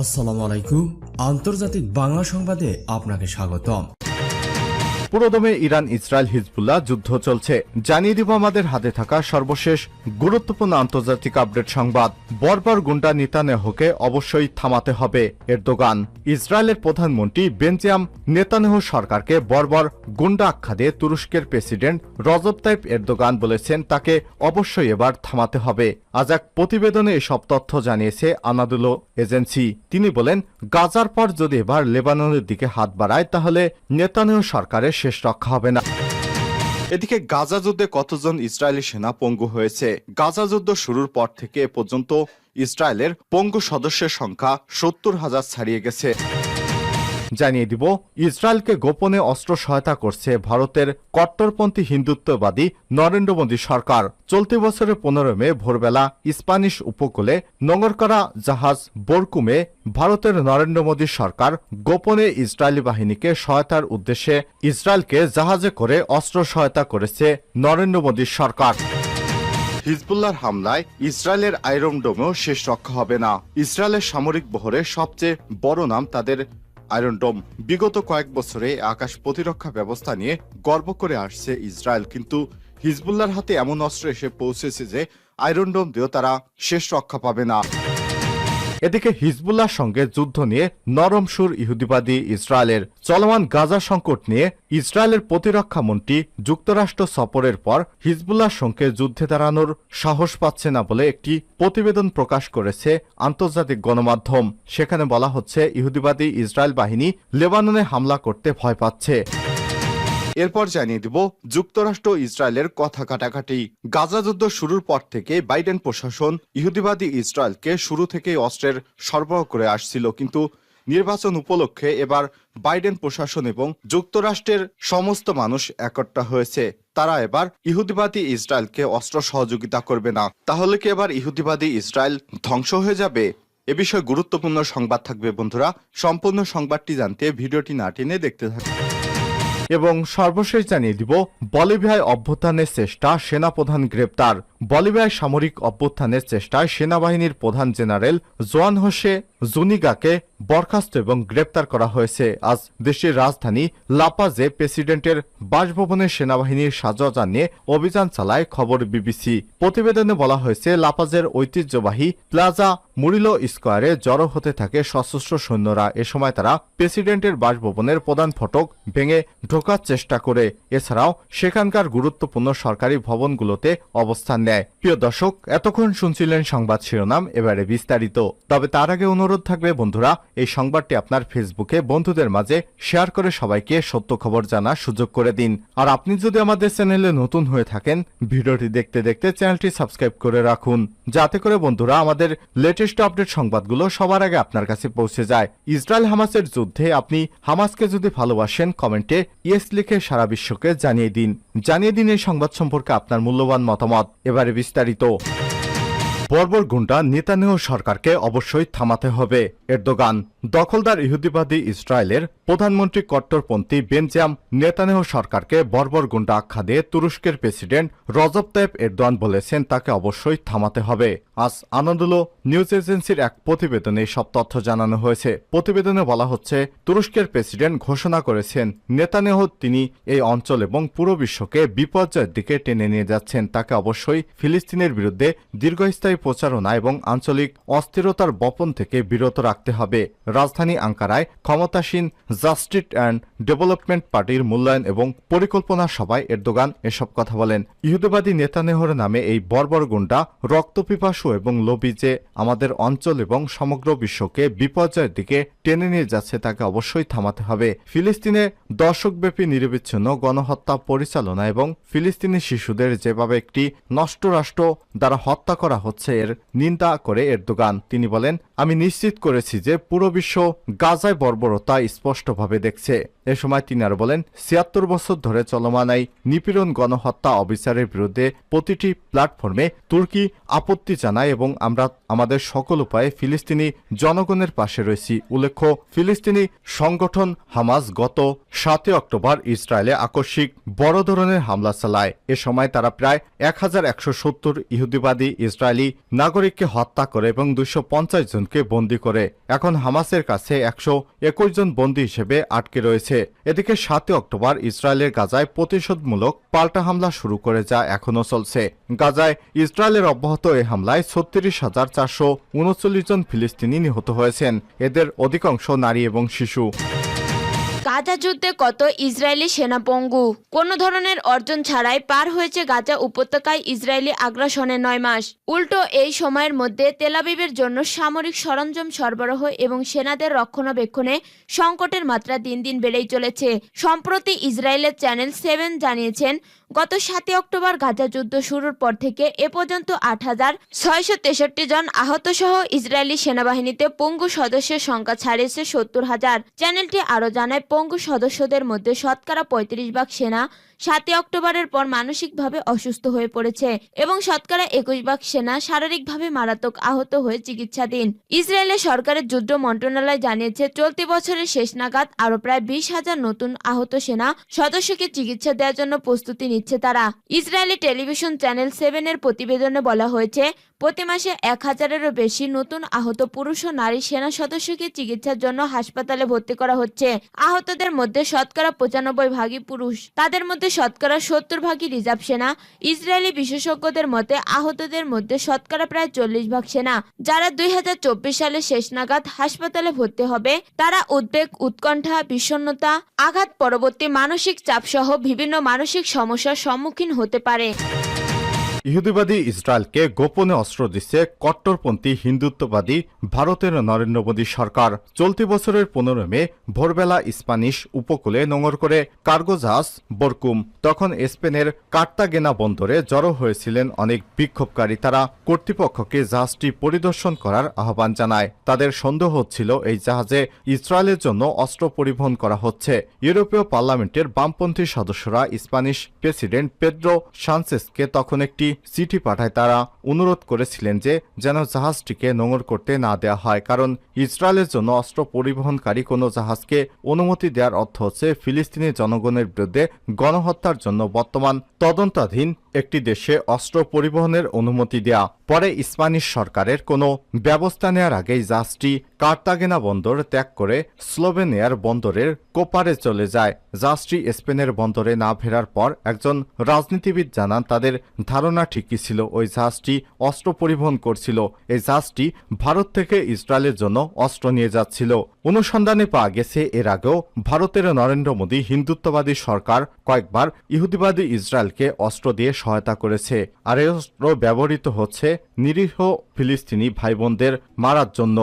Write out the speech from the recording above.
আসসালামু আলাইকুম, আন্তর্জাতিক বাংলা সংবাদে আপনাকে স্বাগতম। পুরোদমে ইরান ইসরায়েল হিজবুল্লাহ যুদ্ধ চলছে। জানিয়ে দিব আমাদের হাতে থাকা সর্বশেষ গুরুত্বপূর্ণ আন্তর্জাতিক আপডেট সংবাদ। বর্বর গুন্ডা নেতানিয়াহুকে অবশ্যই থামাতে হবে এরদোগান। ইসরায়েলের প্রধানমন্ত্রী বেঞ্জামিন নেতানিয়াহু সরকারকে বর্বর গুন্ডা আখ্যা দিয়ে তুরস্কের প্রেসিডেন্ট রজব তাইপ এরদোগান বলেছেন তাকে অবশ্যই এবার থামাতে হবে। আজ এক প্রতিবেদনে এসব তথ্য জানিয়েছে আনাদুলো এজেন্সি। তিনি বলেন, গাজার পর যদি এবার লেবাননের দিকে হাত বাড়ায় তাহলে নেতানিয়াহু সরকারের শেষ রক্ষা হবে না। এদিকে গাজা যুদ্ধে কতজন ইসরায়েলি সেনা পঙ্গু হয়েছে? গাজা যুদ্ধ শুরুর পর থেকে এ পর্যন্ত ইসরায়েলের পঙ্গু সদস্যের সংখ্যা 70,000 ছাড়িয়ে গেছে। জানিয়ে দিব, ইসরায়েলকে গোপনে অস্ত্র সহায়তা করছে ভারতের কট্টরপন্থী হিন্দুত্ববাদী নরেন্দ্র মোদী সরকার। চলতি বছরের 15 মে ভোরবেলা স্প্যানিশ উপকূলে নোঙর করা জাহাজ বোরকুমে ভারতের নরেন্দ্র মোদী সরকার গোপনে ইসরায়েলি বাহিনীকে সহায়তার উদ্দেশ্যে ইসরায়েলকে জাহাজে করে অস্ত্র সহায়তা করেছে নরেন্দ্র মোদী সরকার। হিজবুল্লাহর হামলায় ইসরায়েলের আয়রন ডোমেও শেষ রক্ষা হবে না। ইসরায়েলের সামরিক বহরে সবচেয়ে বড় নাম তাদের আয়রন ডোম। বিগত কয়েক বছরে আকাশ প্রতিরক্ষা ব্যবস্থা নিয়ে গর্ব করে আসছে ইসরায়েল, কিন্তু হিজবুল্লাহর হাতে এমন অস্ত্র এসে পৌঁছেছে যে আয়রন ডোম দিয়েও তারা শেষ রক্ষা পাবে না। এদিকে হিজবুল্লাহর সঙ্গে যুদ্ধ নিয়ে নরম সুর ইহুদিবাদী ইসরায়েলের। চলমান গাজা সংকট নিয়ে ইসরায়েলের প্রতিরক্ষা মন্ত্রী যুক্তরাষ্ট্র সফরের পর হিজবুল্লাহর সঙ্গে যুদ্ধে দাঁড়ানোর সাহস পাচ্ছে না বলে একটি প্রতিবেদন প্রকাশ করেছে আন্তর্জাতিক গণমাধ্যম। সেখানে বলা হচ্ছে, ইহুদিবাদী ইসরায়েল বাহিনী লেবাননে হামলা করতে ভয় পাচ্ছে। এরপর জানিয়ে দিব, যুক্তরাষ্ট্র ইসরায়েলের কথা কাটাকাটি। গাজা যুদ্ধ শুরুর পর থেকে বাইডেন প্রশাসন ইহুদিবাদী ইসরায়েলকে শুরু থেকেই অস্ত্রের সরবরাহ করে আসছিল, কিন্তু নির্বাচন উপলক্ষে এবার বাইডেন প্রশাসন এবং যুক্তরাষ্ট্রের সমস্ত মানুষ একট্টা হয়েছে। তারা এবার ইহুদিবাদী ইসরায়েলকে অস্ত্র সহযোগিতা করবে না। তাহলে কি এবার ইহুদিবাদী ইসরায়েল ধ্বংস হয়ে যাবে? এ বিষয়ে গুরুত্বপূর্ণ সংবাদ থাকবে বন্ধুরা। সম্পূর্ণ সংবাদটি জানতে ভিডিওটি না টেনে দেখতে থাকুন। এবং সর্বশেষ জানিয়ে দিব, বলিভিয়ায় অভ্যুত্থানের চেষ্টা, সেনাপ্রধান গ্রেপ্তার। বলিভিয়ায় সামরিক অভ্যুত্থানের চেষ্টায় সেনাবাহিনীর প্রধান জেনারেল জোয়ান হোসে জুনিগাকে বরখাস্ত এবং গ্রেপ্তার করা হয়েছে। আজ দেশের রাজধানী লাপাজে প্রেসিডেন্টের বাসভবনে সেনাবাহিনীর সাজা নিয়ে অভিযান চালায় খবর বিবিসি। প্রতিবেদনে বলা হয়েছে, লাপাজের ঐতিহ্যবাহী প্লাজা মুরিলো স্কোয়ারে জড়ো হতে থাকে সশস্ত্র সৈন্যরা। এ সময় তারা প্রেসিডেন্টের বাসভবনের প্রধান ফটক ভেঙে ঢোকার চেষ্টা করে। এছাড়াও সেখানকার গুরুত্বপূর্ণ সরকারি ভবনগুলোতে অবস্থান নেয়। প্রিয় দর্শক, এতক্ষণ শুনছিলেন সংবাদ শিরোনাম, এবারে বিস্তারিত। তবে তার আগে অনুরোধ থাকবে বন্ধুরা, এই সংবাদটি আপনার ফেসবুকে বন্ধুদের মাঝে শেয়ার করে সবাইকে সত্য খবর জানার সুযোগ করে দিন। আর আপনি যদি আমাদের চ্যানেলে নতুন হয়ে থাকেন, ভিডিওটি দেখতে দেখতে চ্যানেলটি সাবস্ক্রাইব করে রাখুন, যাতে করে বন্ধুরা আমাদের লেটেস্ট আপডেট সংবাদগুলো সবার আগে আপনার কাছে পৌঁছে যায়। ইসরায়েল হামাসের যুদ্ধে আপনি হামাসকে যদি ভালোবাসেন, কমেন্টে ইয়েস লিখে সারা বিশ্বকে জানিয়ে দিন এই সংবাদ সম্পর্কে আপনার মূল্যবান মতামত। এবারে বিস্তারিত। বর্বর গুন্ডা নেতানিয়াহু সরকারকে অবশ্যই থামাতে হবে এরদোগান। দখলদার ইহুদিবাদী ইসরায়েলের প্রধানমন্ত্রী কট্টরপন্থী বেঞ্জামিন নেতানিয়াহু সরকারকে বর্বর গুন্ডা আখ্যা দিয়ে তুরস্কের প্রেসিডেন্ট রজব তাইপ এরদোয়ান বলেছেন তাকে অবশ্যই থামাতে হবে। আজ আনাদুলো নিউজ এজেন্সির এক প্রতিবেদনে সব তথ্য জানানো হয়েছে। প্রতিবেদনে বলা হচ্ছে, তুরস্কের প্রেসিডেন্ট ঘোষণা করেছেন নেতানিয়াহু তিনি এই অঞ্চল এবং পুরো বিশ্বকে বিপর্যয়ের দিকে টেনে নিয়ে যাচ্ছেন। তাকে অবশ্যই ফিলিস্তিনের বিরুদ্ধে দীর্ঘস্থায়ী প্রচারণা এবং আঞ্চলিক অস্থিরতার বপন থেকে বিরত রাখতে হবে। রাজধানী আঙ্কারায় ক্ষমতাসীন জাস্টিস অ্যান্ড ডেভেলপমেন্ট পার্টির মূল্যায়ন এবং পরিকল্পনা সভায় এরদোগান এসব কথা বলেন। ইহুদিবাদী নেতানিয়াহুর নামে এই বর্বর গুন্ডা রক্তপিপাসু এবং লোভী যে আমাদের অঞ্চল এবং সমগ্র বিশ্বকে বিপর্যয়ের দিকে টেনে নিয়ে যাচ্ছে তাকে অবশ্যই থামাতে হবে। ফিলিস্তিনে দশকব্যাপী নিরবিচ্ছিন্ন গণহত্যা পরিচালনা এবং ফিলিস্তিনি শিশুদের যেভাবে একটি নষ্ট রাষ্ট্র দ্বারা হত্যা করা হচ্ছে এর নিন্দা করে এরদোগান তিনি বলেন, আমি নিশ্চিত করেছি যে পুরো বিশ্ব গাজায় বর্বরতা স্পষ্টভাবে দেখছে। এ সময় তিনি আরো বলেন, ৭৬ বছর ধরে চলমান এই নিপীড়ন গণহত্যা অবিচারের বিরুদ্ধে প্রতিটি প্ল্যাটফর্মে তুর্কি আপত্তি জানায় এবং আমরা আমাদের সকল উপায়ে ফিলিস্তিনি জনগণের পাশে রয়েছি। উল্লেখ্য, ফিলিস্তিনি সংগঠন হামাস গত ৭ অক্টোবর ইসরায়েলে আকস্মিক বড় ধরনের হামলা চালায়। এ সময় তারা প্রায় ১,১৭০ ইহুদিবাদী ইসরায়েলি নাগরিককে হত্যা করে এবং ২৫০ জন জনকে বন্দী করে। এখন হামাসের কাছে 121 জন বন্দী হিসেবে আটকে রয়েছে। এদিকে 7 অক্টোবর ইসরায়েলের গাজায় প্রতিশোধমূলক পাল্টা হামলা শুরু করে, যা এখনও চলছে। গাজায় ইসরায়েলের অব্যাহত এই হামলায় 36,439 জন ফিলিস্তিনি নিহত হয়েছেন। এদের অধিকাংশ নারী এবং শিশু। গাজা যুদ্ধে কত ইসরায়েলি সেনা পঙ্গু। কোনো ধরনের অর্জন ছাড়াই পার হয়েছে গাজা উপত্যকায় ইসরায়েলি আগ্রাসনের 9 মাস। উল্টো এই সময়ের মধ্যে তেল আবিবের জন্য সামরিক সরঞ্জাম সরবরাহ এবং সেনাদের রক্ষণাবেক্ষণে সংকটের মাত্রা দিন দিন বেড়েই চলেছে। সম্প্রতি ইসরায়েলের চ্যানেল 7 জানিয়েছেন, গত 7 অক্টোবর গাজা যুদ্ধ শুরুর পর থেকে এ পর্যন্ত 8,663 জন আহত সহ ইসরায়েলি সেনাবাহিনীতে পঙ্গু সদস্যের সংখ্যা ছাড়িয়েছে 70,000। চ্যানেলটি আরও জানায়, পঙ্গু সদস্যদের মধ্যে শতকরা 35% সেনা 7 অক্টোবরের পর মানসিকভাবে অসুস্থ হয়ে পড়েছে এবং শতকরা 21% সেনা শারীরিকভাবে মারাত্মক আহত হয়ে চিকিৎসাধীন। ইসরায়েলের সরকারের যুদ্ধ মন্ত্রণালয় জানিয়েছে, চলতি বছরের শেষ নাগাদ আরও প্রায় 20,000 নতুন আহত সেনা সদস্যকে চিকিৎসা দেওয়ার জন্য প্রস্তুতি নিচ্ছে তারা। ইসরায়েলি টেলিভিশন চ্যানেল 7 এর প্রতিবেদনে বলা হয়েছে, প্রতি মাসে 1,000-এরও বেশি নতুন আহত পুরুষ ও নারী সেনা সদস্যকে চিকিৎসার জন্য হাসপাতালে ভর্তি করা হচ্ছে। আহতদের মধ্যে শতকরা 95% পুরুষ, তাদের মধ্যে শতকরা 70% রিজার্ভ সেনা। ইসরায়েলি বিশেষজ্ঞদের মতে আহতদের মধ্যে শতকরা প্রায় 40% সেনা, যারা 2024 সালের শেষ নাগাদ হাসপাতালে ভর্তি হবে। তারা উদ্বেগ, উৎকণ্ঠা, বিষণ্ণতা, আঘাত পরবর্তী মানসিক চাপ সহ বিভিন্ন মানসিক সমস্যার সম্মুখীন হতে পারে। ইহুদিবাদী ইসরায়েলকে গোপনে অস্ত্র দিচ্ছে কট্টরপন্থী হিন্দুত্ববাদী ভারতের নরেন্দ্র মোদী সরকার। চলতি বছরের 15 মে ভোরবেলা স্প্যানিশ উপকূলে নোঙর করে কার্গো জাহাজ বরকুম। তখন স্পেনের কার্তাগেনা বন্দরে জড়ো হয়েছিলেন অনেক বিক্ষোভকারী। তারা কর্তৃপক্ষকে জাহাজটি পরিদর্শন করার আহ্বান জানায়। তাদের সন্দেহ হচ্ছিল এই জাহাজে ইসরায়েলের জন্য অস্ত্র পরিবহন করা হচ্ছে। ইউরোপীয় পার্লামেন্টের বামপন্থী সদস্যরা স্প্যানিশ প্রেসিডেন্ট পেদ্রো সানচেজকে তখন একটি চিঠি পাঠায়। তারা অনুরোধ করেছিলেন যে যেন জাহাজটিকে নোঙর করতে না দেওয়া হয়, কারণ ইসরায়েলের জন্য অস্ত্র পরিবহনকারী কোনো জাহাজকে অনুমতি দেওয়ার অর্থ হচ্ছে ফিলিস্তিনি জনগণের বিরুদ্ধে গণহত্যার জন্য বর্তমান তদন্তাধীন একটি দেশে অস্ত্র পরিবহনের অনুমতি দেয়া। পরে স্প্যানিশ সরকারের কোনো ব্যবস্থা নেওয়ার আগেই জাহাজটি কার্তাগেনা বন্দর ত্যাগ করে স্লোভেনিয়ার বন্দরের কোপারে চলে যায়। জাহাজটি স্পেনের বন্দরে না ফেরার পর একজন রাজনীতিবিদ জানান, তাদের ধারণা ঠিকই ছিল, ওই জাহাজটি অস্ত্র পরিবহন করছিল। এই জাহাজটি ভারত থেকে ইসরায়েলের জন্য অস্ত্র নিয়ে যাচ্ছিল। অনুসন্ধানে পাওয়া গেছে, এর আগেও ভারতের নরেন্দ্র মোদী হিন্দুত্ববাদী সরকার কয়েকবার ইহুদিবাদী ইসরায়েলকে অস্ত্র দিয়ে সহায়তা করেছে, আর এই অস্ত্র ব্যবহৃত হচ্ছে নিরীহ ফিলিস্তিনি ভাইবোনদের মারার জন্য।